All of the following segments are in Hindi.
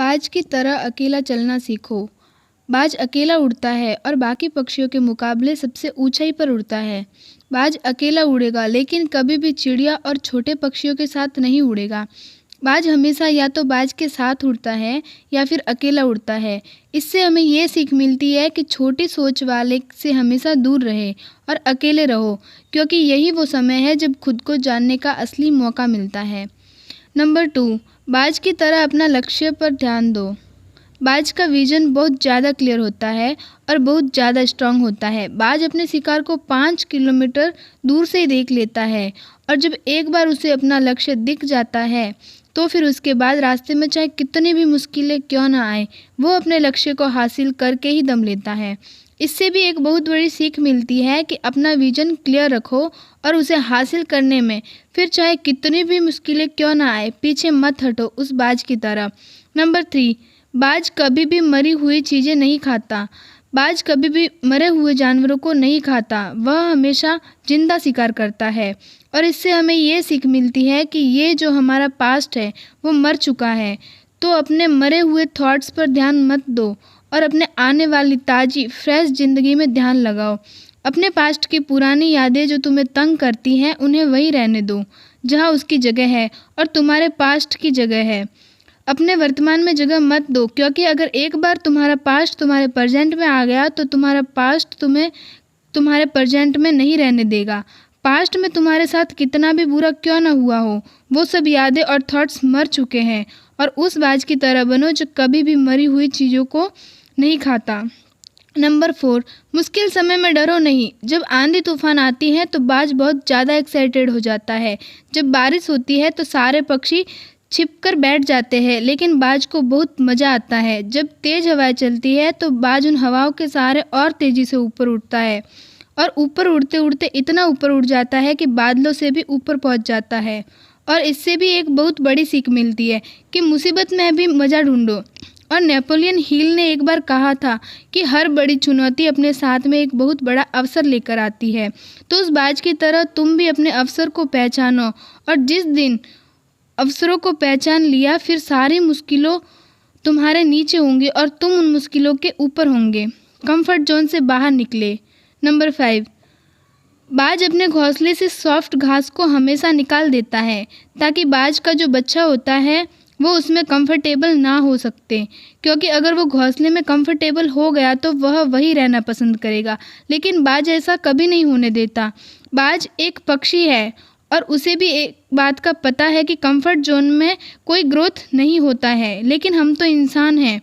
बाज की तरह अकेला चलना सीखो। बाज अकेला उड़ता है और बाकी पक्षियों के मुकाबले सबसे ऊंचाई पर उड़ता है। बाज अकेला उड़ेगा लेकिन कभी भी चिड़िया और छोटे पक्षियों के साथ नहीं उड़ेगा। बाज हमेशा या तो बाज के साथ उड़ता है या फिर अकेला उड़ता है। इससे हमें ये सीख मिलती है कि छोटी सोच वाले से हमेशा दूर रहे और अकेले रहो, क्योंकि यही वो समय है जब खुद को जानने का असली मौका मिलता है। नंबर 2, बाज की तरह अपना लक्ष्य पर ध्यान दो। बाज का विजन बहुत ज़्यादा क्लियर होता है और बहुत ज़्यादा स्ट्रांग होता है। बाज अपने शिकार को 5 किलोमीटर दूर से ही देख लेता है और जब एक बार उसे अपना लक्ष्य दिख जाता है तो फिर उसके बाद रास्ते में चाहे कितनी भी मुश्किलें क्यों ना आए, वो अपने लक्ष्य को हासिल करके ही दम लेता है। इससे भी एक बहुत बड़ी सीख मिलती है कि अपना विजन क्लियर रखो और उसे हासिल करने में फिर चाहे कितनी भी मुश्किलें क्यों ना आए, पीछे मत हटो उस बाज की तरह। नंबर 3, बाज कभी भी मरी हुई चीज़ें नहीं खाता। बाज कभी भी मरे हुए जानवरों को नहीं खाता, वह हमेशा जिंदा शिकार करता है। और इससे हमें ये सीख मिलती है कि ये जो हमारा पास्ट है वो मर चुका है, तो अपने मरे हुए थॉट्स पर ध्यान मत दो और अपने आने वाली ताज़ी फ्रेश ज़िंदगी में ध्यान लगाओ। अपने पास्ट की पुरानी यादें जो तुम्हें तंग करती हैं उन्हें वहीं रहने दो जहाँ उसकी जगह है और तुम्हारे पास्ट की जगह है। अपने वर्तमान में जगह मत दो, क्योंकि अगर एक बार तुम्हारा पास्ट तुम्हारे प्रेजेंट में आ गया तो तुम्हारा पास्ट तुम्हें तुम्हारे प्रेजेंट में नहीं रहने देगा। पास्ट में तुम्हारे साथ कितना भी बुरा क्यों ना हुआ हो, वो सब यादें और थॉट्स मर चुके हैं। और उस बाज की तरह बनो जो कभी भी मरी हुई चीज़ों को नहीं खाता। नंबर 4, मुश्किल समय में डरो नहीं। जब आंधी तूफान आती है तो बाज बहुत ज़्यादा एक्साइटेड हो जाता है। जब बारिश होती है तो सारे पक्षी छिपकर बैठ जाते हैं, लेकिन बाज को बहुत मज़ा आता है। जब तेज़ हवाएं चलती है तो बाज उन हवाओं के सहारे और तेज़ी से ऊपर उड़ता है और ऊपर उड़ते उड़ते इतना ऊपर उड़ जाता है कि बादलों से भी ऊपर पहुंच जाता है। और इससे भी एक बहुत बड़ी सीख मिलती है कि मुसीबत में भी मज़ा ढूंढो। और नेपोलियन हिल ने एक बार कहा था कि हर बड़ी चुनौती अपने साथ में एक बहुत बड़ा अवसर लेकर आती है। तो उस बाज की तरह तुम भी अपने अवसर को पहचानो, और जिस दिन अवसरों को पहचान लिया फिर सारी मुश्किलों तुम्हारे नीचे होंगी और तुम उन मुश्किलों के ऊपर होंगे। कंफर्ट जोन से बाहर निकले। नंबर 5, बाज अपने घोंसले से सॉफ्ट घास को हमेशा निकाल देता है ताकि बाज का जो बच्चा होता है वो उसमें कंफर्टेबल ना हो सकते, क्योंकि अगर वो घोंसले में कंफर्टेबल हो गया तो वह वही रहना पसंद करेगा। लेकिन बाज ऐसा कभी नहीं होने देता। बाज एक पक्षी है और उसे भी एक बात का पता है कि कंफर्ट जोन में कोई ग्रोथ नहीं होता है। लेकिन हम तो इंसान हैं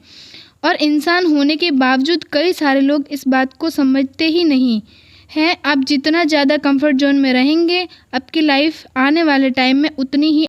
और इंसान होने के बावजूद कई सारे लोग इस बात को समझते ही नहीं हैं। आप जितना ज़्यादा कंफर्ट जोन में रहेंगे आपकी लाइफ आने वाले टाइम में उतनी ही